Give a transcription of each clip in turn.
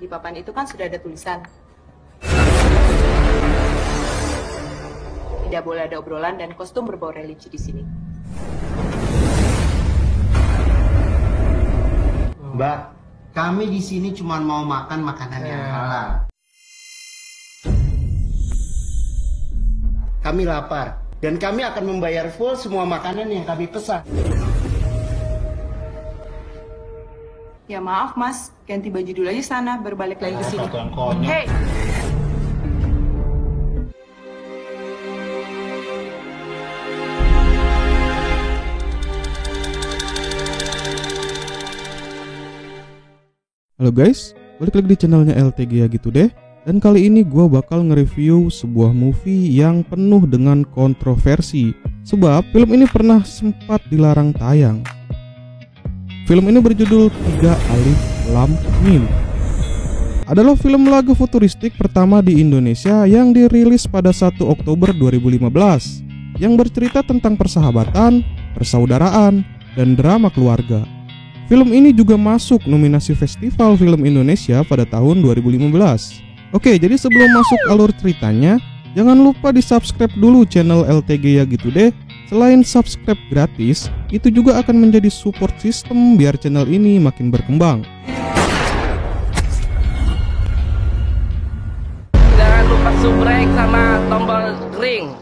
Di papan itu kan sudah ada tulisan. Tidak boleh ada obrolan dan kostum berbau religi di sini. Mbak, kami di sini cuma mau makan makanan yang halal. Kami lapar dan kami akan membayar full semua makanan yang kami pesan. Ya maaf mas, ganti baju dulu aja sana, berbalik lagi ke sini. Hey! Halo guys, balik lagi di channelnya LTG ya gitu deh. Dan kali ini gue bakal nge-review sebuah movie yang penuh dengan kontroversi. Sebab film ini pernah sempat dilarang tayang. Film ini berjudul 3 Alif Lam Mim. Adalah film lagu futuristik pertama di Indonesia yang dirilis pada 1 Oktober 2015. Yang bercerita tentang persahabatan, persaudaraan, dan drama keluarga. Film ini juga masuk nominasi Festival Film Indonesia pada tahun 2015. Oke, jadi sebelum masuk alur ceritanya, jangan lupa di-subscribe dulu channel LTG ya gitu deh. Selain subscribe gratis, itu juga akan menjadi support system biar channel ini makin berkembang. Jangan lupa subscribe sama tombol ring.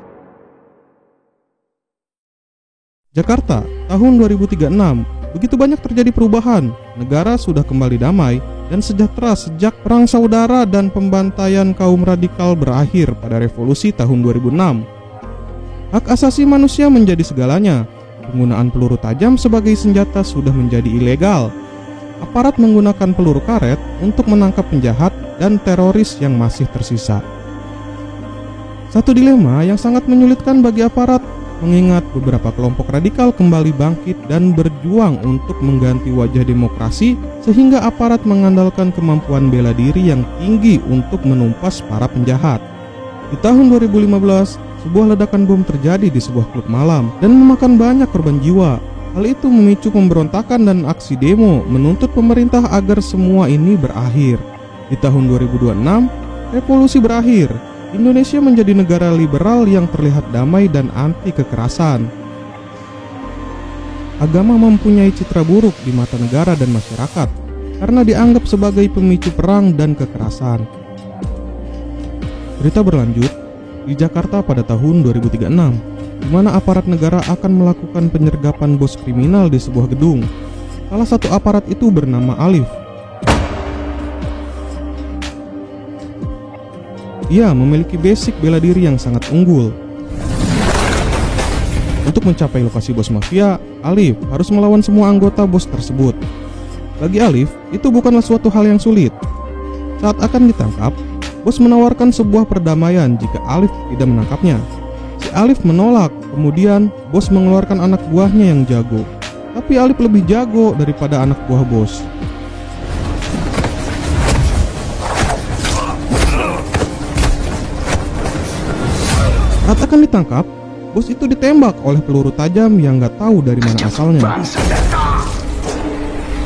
Jakarta, tahun 2036. Begitu banyak terjadi perubahan, negara sudah kembali damai dan sejahtera sejak perang saudara dan pembantaian kaum radikal berakhir pada revolusi tahun 2006. Hak asasi manusia menjadi segalanya. Penggunaan peluru tajam sebagai senjata sudah menjadi ilegal. Aparat menggunakan peluru karet untuk menangkap penjahat dan teroris yang masih tersisa. Satu dilema yang sangat menyulitkan bagi aparat, mengingat beberapa kelompok radikal kembali bangkit dan berjuang untuk mengganti wajah demokrasi, sehingga aparat mengandalkan kemampuan bela diri yang tinggi untuk menumpas para penjahat. Di tahun 2015, sebuah ledakan bom terjadi di sebuah klub malam dan memakan banyak korban jiwa. Hal itu memicu pemberontakan dan aksi demo menuntut pemerintah agar semua ini berakhir. Di tahun 2026, revolusi berakhir. Indonesia menjadi negara liberal yang terlihat damai dan anti kekerasan. Agama mempunyai citra buruk di mata negara dan masyarakat karena dianggap sebagai pemicu perang dan kekerasan. Berita berlanjut di Jakarta pada tahun 2036, di mana aparat negara akan melakukan penyergapan bos kriminal di sebuah gedung. Salah satu aparat itu bernama Alif. Ia memiliki basic bela diri yang sangat unggul. Untuk mencapai lokasi bos mafia, Alif harus melawan semua anggota bos tersebut. Bagi Alif, itu bukanlah suatu hal yang sulit. Saat akan ditangkap, bos menawarkan sebuah perdamaian jika Alif tidak menangkapnya. Si Alif menolak, kemudian bos mengeluarkan anak buahnya yang jago. Tapi Alif lebih jago daripada anak buah bos. Saat akan ditangkap, bos itu ditembak oleh peluru tajam yang gak tahu dari mana asalnya.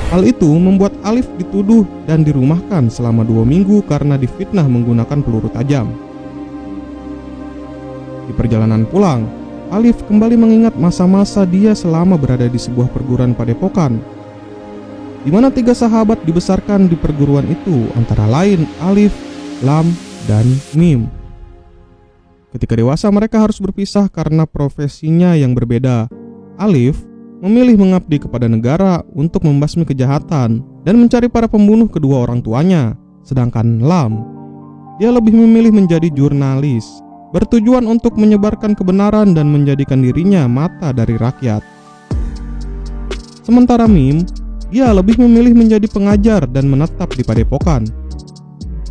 Hal itu membuat Alif dituduh dan dirumahkan selama 2 minggu karena difitnah menggunakan peluru tajam. Di perjalanan pulang, Alif kembali mengingat masa-masa dia selama berada di sebuah perguruan padepokan, di mana 3 sahabat dibesarkan di perguruan itu, antara lain Alif, Lam, dan Mim. Ketika dewasa mereka harus berpisah karena profesinya yang berbeda. Alif memilih mengabdi kepada negara untuk membasmi kejahatan dan mencari para pembunuh kedua orang tuanya. Sedangkan Lam, dia lebih memilih menjadi jurnalis, bertujuan untuk menyebarkan kebenaran dan menjadikan dirinya mata dari rakyat. Sementara Mim, dia lebih memilih menjadi pengajar dan menetap di padepokan.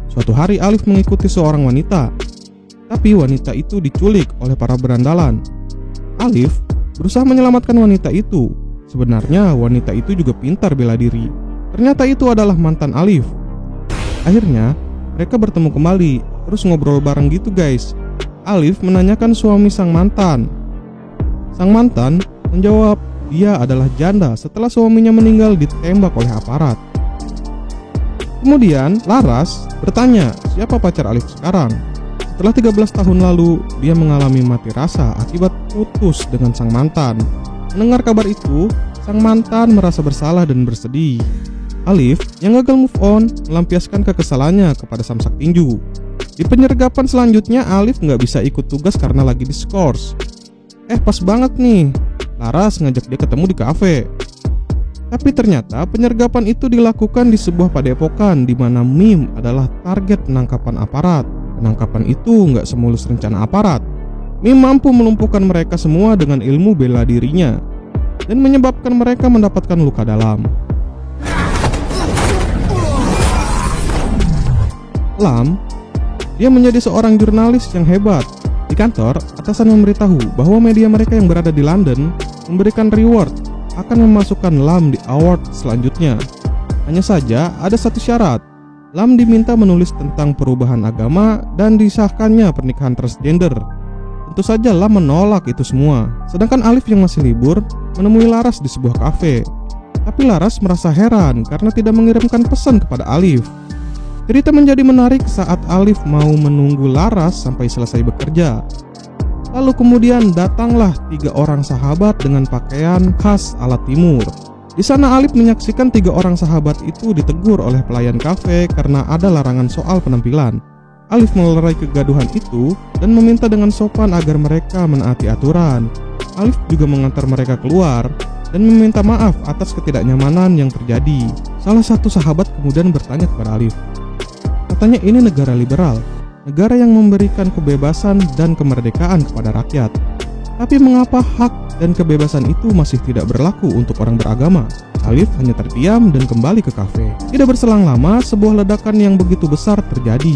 Suatu hari Alif mengikuti seorang wanita, tapi wanita itu diculik oleh para berandalan. Alif berusaha menyelamatkan wanita itu. Sebenarnya wanita itu juga pintar bela diri. Ternyata itu adalah mantan Alif. Akhirnya mereka bertemu kembali, terus ngobrol bareng gitu guys. Alif menanyakan suami sang mantan. Sang mantan menjawab dia adalah janda setelah suaminya meninggal ditembak oleh aparat. Kemudian Laras bertanya siapa pacar Alif sekarang. Setelah 13 tahun lalu, dia mengalami mati rasa akibat putus dengan sang mantan. Mendengar kabar itu, sang mantan merasa bersalah dan bersedih. Alif yang gagal move on melampiaskan kekesalannya kepada samsak tinju. Di penyergapan selanjutnya, Alif nggak bisa ikut tugas karena lagi diskors. Pas banget nih, Laras ngajak dia ketemu di kafe. Tapi ternyata penyergapan itu dilakukan di sebuah padepokan di mana Mim adalah target penangkapan aparat. Penangkapan itu nggak semulus rencana aparat. Mim mampu melumpuhkan mereka semua dengan ilmu bela dirinya dan menyebabkan mereka mendapatkan luka dalam. Lam, dia menjadi seorang jurnalis yang hebat. Di kantor, atasan memberitahu bahwa media mereka yang berada di London memberikan reward akan memasukkan Lam di award selanjutnya. Hanya saja ada satu syarat. Lam diminta menulis tentang perubahan agama dan disahkannya pernikahan transgender. Tentu saja Lam menolak itu semua. Sedangkan Alif yang masih libur menemui Laras di sebuah kafe. Tapi Laras merasa heran karena tidak mengirimkan pesan kepada Alif. Cerita menjadi menarik saat Alif mau menunggu Laras sampai selesai bekerja. Lalu kemudian datanglah 3 orang sahabat dengan pakaian khas ala timur. Di sana Alif menyaksikan 3 orang sahabat itu ditegur oleh pelayan kafe karena ada larangan soal penampilan. Alif melerai kegaduhan itu dan meminta dengan sopan agar mereka menaati aturan. Alif juga mengantar mereka keluar dan meminta maaf atas ketidaknyamanan yang terjadi. Salah satu sahabat kemudian bertanya kepada Alif. Katanya ini negara liberal, negara yang memberikan kebebasan dan kemerdekaan kepada rakyat. Tapi mengapa hak dan kebebasan itu masih tidak berlaku untuk orang beragama? Alif hanya terdiam dan kembali ke kafe. Tidak berselang lama, sebuah ledakan yang begitu besar terjadi.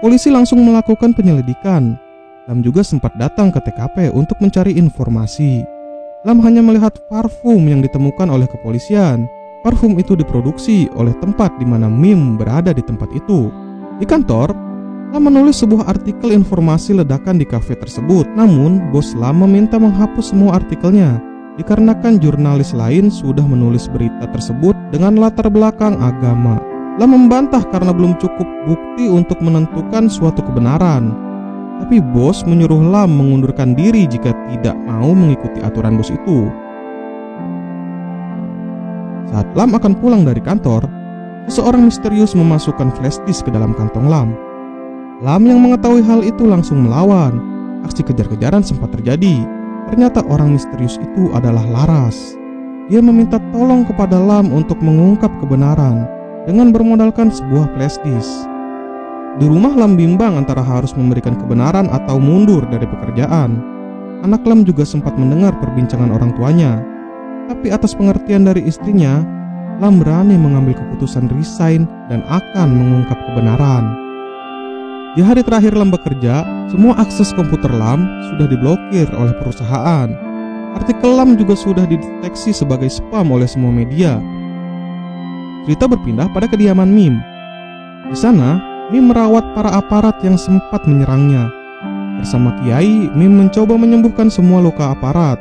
Polisi langsung melakukan penyelidikan. Lam juga sempat datang ke TKP untuk mencari informasi. Lam hanya melihat parfum yang ditemukan oleh kepolisian. Parfum itu diproduksi oleh tempat di mana Mim berada di tempat itu. Di kantor, Lam menulis sebuah artikel informasi ledakan di kafe tersebut. Namun, bos Lam meminta menghapus semua artikelnya dikarenakan jurnalis lain sudah menulis berita tersebut dengan latar belakang agama. Lam membantah karena belum cukup bukti untuk menentukan suatu kebenaran. Tapi bos menyuruh Lam mengundurkan diri jika tidak mau mengikuti aturan bos itu. Saat Lam akan pulang dari kantor, seseorang misterius memasukkan flash disk ke dalam kantong Lam. Lam yang mengetahui hal itu langsung melawan. Aksi kejar-kejaran sempat terjadi. Ternyata orang misterius itu adalah Laras. Dia meminta tolong kepada Lam untuk mengungkap kebenaran dengan bermodalkan sebuah flash disk. Di rumah Lam bimbang antara harus memberikan kebenaran atau mundur dari pekerjaan. Anak Lam juga sempat mendengar perbincangan orang tuanya. Tapi atas pengertian dari istrinya, Lam berani mengambil keputusan resign dan akan mengungkap kebenaran. Di hari terakhir Lam bekerja, semua akses komputer Lam sudah diblokir oleh perusahaan. Artikel Lam juga sudah dideteksi sebagai spam oleh semua media. Cerita berpindah pada kediaman Mim. Di sana, Mim merawat para aparat yang sempat menyerangnya. Bersama Kiai, Mim mencoba menyembuhkan semua luka aparat.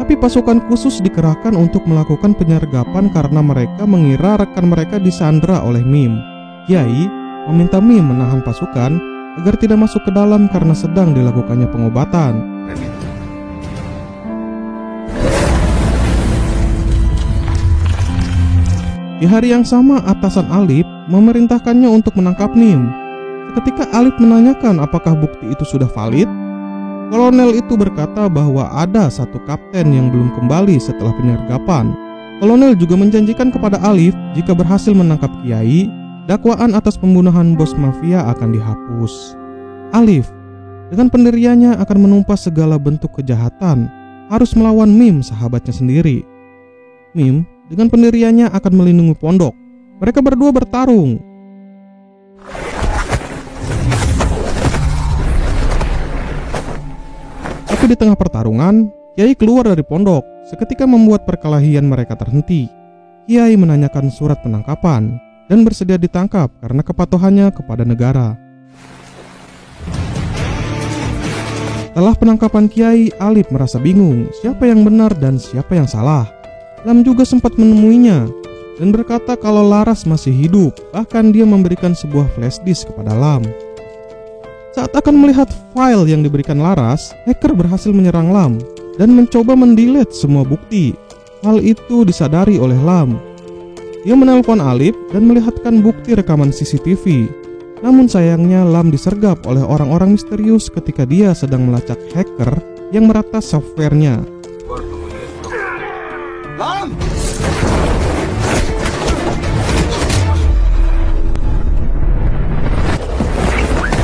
Tapi pasukan khusus dikerahkan untuk melakukan penyergapan karena mereka mengira rekan mereka disandra oleh Mim. Kiai meminta Mim menahan pasukan agar tidak masuk ke dalam karena sedang dilakukannya pengobatan. Di hari yang sama, atasan Alif memerintahkannya untuk menangkap Mim. Ketika Alif menanyakan apakah bukti itu sudah valid, kolonel itu berkata bahwa ada satu kapten yang belum kembali setelah penyergapan. Kolonel juga menjanjikan kepada Alif jika berhasil menangkap Kiai, dakwaan atas pembunuhan bos mafia akan dihapus. Alif dengan pendiriannya akan menumpas segala bentuk kejahatan, harus melawan Mim, sahabatnya sendiri. Mim dengan pendiriannya akan melindungi pondok. Mereka berdua bertarung. Tapi di tengah pertarungan, Kiai keluar dari pondok, seketika membuat perkelahian mereka terhenti. Kiai menanyakan surat penangkapan dan bersedia ditangkap karena kepatuhannya kepada negara. Setelah penangkapan Kiai, Alif merasa bingung siapa yang benar dan siapa yang salah. Lam juga sempat menemuinya dan berkata kalau Laras masih hidup. Bahkan dia memberikan sebuah flash disk kepada Lam. Saat akan melihat file yang diberikan Laras, hacker berhasil menyerang Lam dan mencoba mendelete semua bukti. Hal itu disadari oleh Lam. Dia menelpon Alif dan melihatkan bukti rekaman CCTV. Namun sayangnya Lam disergap oleh orang-orang misterius ketika dia sedang melacak hacker yang meretas softwarenya. Lam!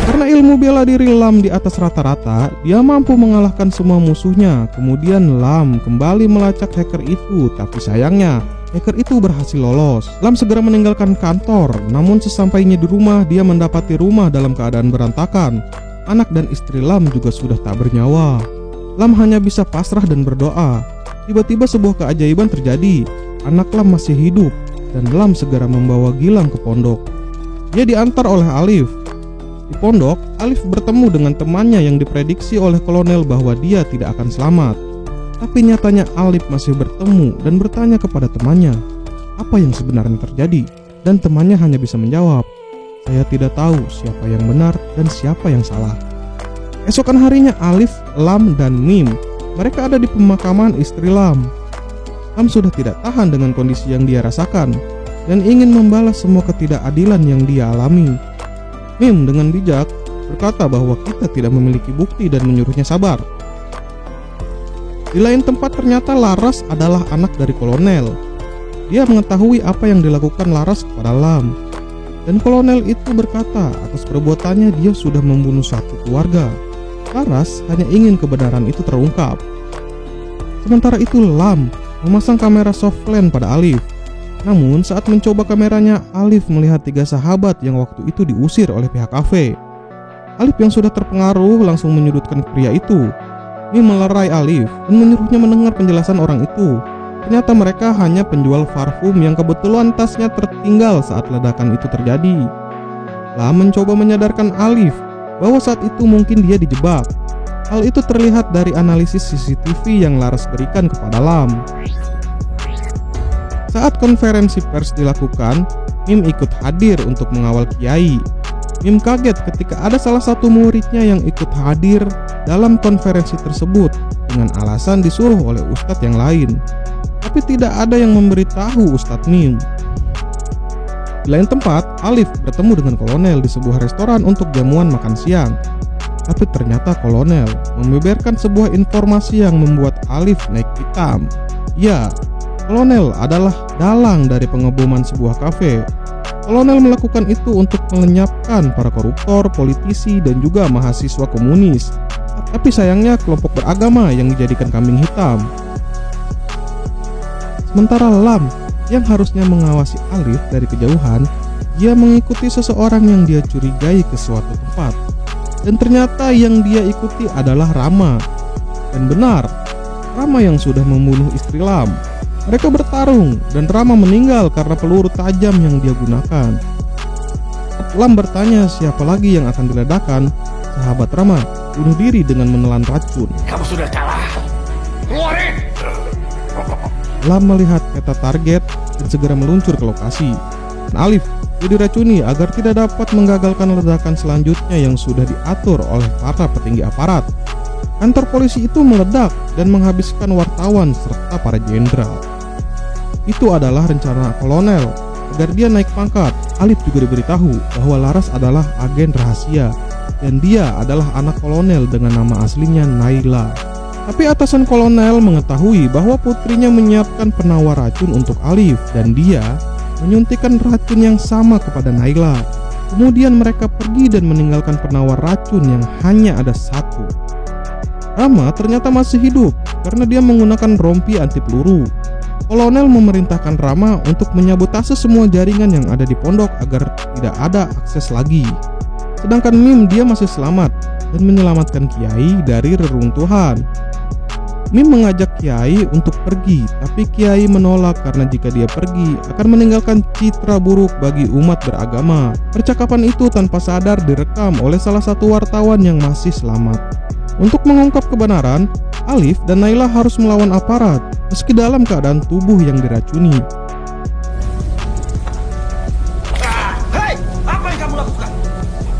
Karena ilmu bela diri Lam di atas rata-rata, dia mampu mengalahkan semua musuhnya. Kemudian Lam kembali melacak hacker itu, tapi sayangnya hacker itu berhasil lolos. Lam segera meninggalkan kantor, namun sesampainya di rumah dia mendapati rumah dalam keadaan berantakan. Anak dan istri Lam juga sudah tak bernyawa. Lam hanya bisa pasrah dan berdoa. Tiba-tiba sebuah keajaiban terjadi. Anak Lam masih hidup dan Lam segera membawa Gilang ke pondok. Dia diantar oleh Alif. Di pondok, Alif bertemu dengan temannya yang diprediksi oleh kolonel bahwa dia tidak akan selamat. Tapi nyatanya Alif masih bertemu dan bertanya kepada temannya apa yang sebenarnya terjadi. Dan temannya hanya bisa menjawab, "Saya tidak tahu siapa yang benar dan siapa yang salah." Esokan harinya Alif, Lam, dan Mim, mereka ada di pemakaman istri Lam. Lam sudah tidak tahan dengan kondisi yang dia rasakan dan ingin membalas semua ketidakadilan yang dia alami. Mim dengan bijak berkata bahwa kita tidak memiliki bukti dan menyuruhnya sabar. Di lain tempat ternyata Laras adalah anak dari kolonel. Dia mengetahui apa yang dilakukan Laras kepada Lam. Dan kolonel itu berkata atas perbuatannya dia sudah membunuh satu keluarga. Laras hanya ingin kebenaran itu terungkap. Sementara itu Lam memasang kamera softland pada Alif. Namun saat mencoba kameranya, Alif melihat 3 sahabat yang waktu itu diusir oleh pihak kafe. Alif yang sudah terpengaruh langsung menyudutkan pria itu. Mim melerai Alif dan menyuruhnya mendengar penjelasan orang itu. Ternyata mereka hanya penjual parfum yang kebetulan tasnya tertinggal saat ledakan itu terjadi. Lam mencoba menyadarkan Alif bahwa saat itu mungkin dia dijebak. Hal itu terlihat dari analisis CCTV yang Laras berikan kepada Lam. Saat konferensi pers dilakukan, Mim ikut hadir untuk mengawal Kiai. Mim kaget ketika ada salah satu muridnya yang ikut hadir dalam konferensi tersebut dengan alasan disuruh oleh ustadz yang lain. Tapi tidak ada yang memberitahu Ustadz Mim. Di lain tempat, Alif bertemu dengan kolonel di sebuah restoran untuk jamuan makan siang. Tapi ternyata kolonel membeberkan sebuah informasi yang membuat Alif naik pitam. Ya, kolonel adalah dalang dari pengeboman sebuah kafe. Kolonel melakukan itu untuk melenyapkan para koruptor, politisi, dan juga mahasiswa komunis. Tapi sayangnya kelompok beragama yang dijadikan kambing hitam. Sementara Lam yang harusnya mengawasi Alif dari kejauhan, dia mengikuti seseorang yang dia curigai ke suatu tempat. Dan ternyata yang dia ikuti adalah Rama. Dan benar, Rama yang sudah membunuh istri Lam. Mereka bertarung dan Rama meninggal karena peluru tajam yang dia gunakan. Lam bertanya siapa lagi yang akan diledakkan. Sahabat Rama bunuh diri dengan menelan racun. Kamu sudah kalah. Keluarin. Lam melihat peta target dan segera meluncur ke lokasi. Dan Alif diracuni agar tidak dapat menggagalkan ledakan selanjutnya yang sudah diatur oleh para petinggi aparat. Kantor polisi itu meledak dan menghabiskan wartawan serta para jenderal. Itu adalah rencana kolonel agar dia naik pangkat. Alif juga diberitahu bahwa Laras adalah agen rahasia dan dia adalah anak kolonel dengan nama aslinya Naila. Tapi atasan kolonel mengetahui bahwa putrinya menyiapkan penawar racun untuk Alif dan dia menyuntikkan racun yang sama kepada Naila. Kemudian mereka pergi dan meninggalkan penawar racun yang hanya ada satu. Rama ternyata masih hidup karena dia menggunakan rompi anti peluru. Kolonel memerintahkan Rama untuk menyabotase semua jaringan yang ada di pondok agar tidak ada akses lagi. Sedangkan Mim dia masih selamat dan menyelamatkan Kiai dari reruntuhan. Mim mengajak Kiai untuk pergi, tapi Kiai menolak karena jika dia pergi akan meninggalkan citra buruk bagi umat beragama. Percakapan itu tanpa sadar direkam oleh salah satu wartawan yang masih selamat. Untuk mengungkap kebenaran, Alif dan Naila harus melawan aparat meski dalam keadaan tubuh yang diracuni. Hei, apa yang kamu lakukan?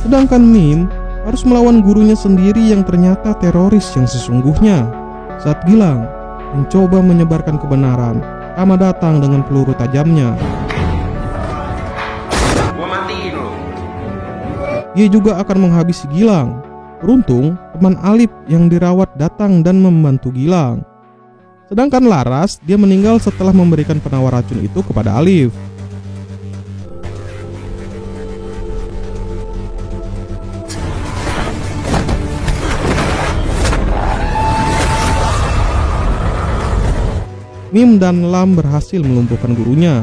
Sedangkan Mim harus melawan gurunya sendiri yang ternyata teroris yang sesungguhnya. Saat Gilang mencoba menyebarkan kebenaran, Rama datang dengan peluru tajamnya. Gua matiin lo. Ia juga akan menghabisi Gilang. Beruntung, teman Alif yang dirawat datang dan membantu Gilang. Sedangkan Laras, dia meninggal setelah memberikan penawar racun itu kepada Alif. Mim dan Lam berhasil melumpuhkan gurunya.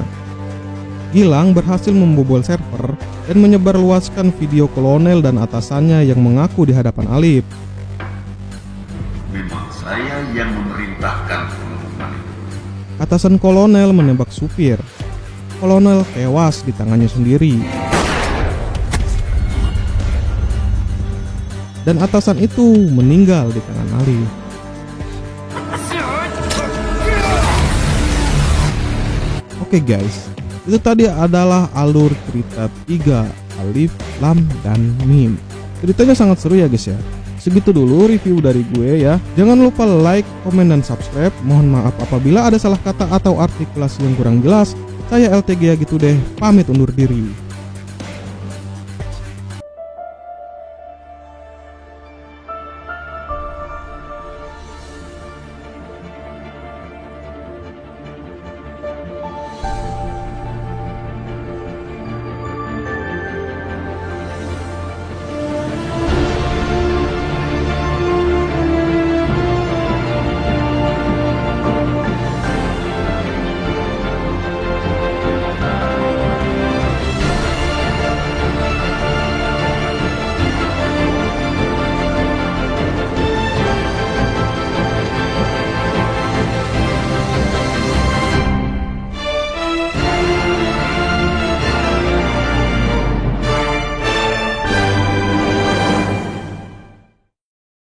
Gilang berhasil membobol server dan menyebarluaskan video kolonel dan atasannya yang mengaku di hadapan Alif. Memang saya yang memerintahkan pengumuman itu. Atasan kolonel menembak supir. Kolonel tewas di tangannya sendiri. Dan atasan itu meninggal di tangan Alif. Oke guys, itu tadi adalah alur cerita 3 Alif, Lam, dan Mim. Ceritanya sangat seru ya guys ya. Segitu dulu review dari gue ya. Jangan lupa like, komen, dan subscribe. Mohon maaf apabila ada salah kata atau artikulasi yang kurang jelas. Saya LTG gitu deh, pamit undur diri.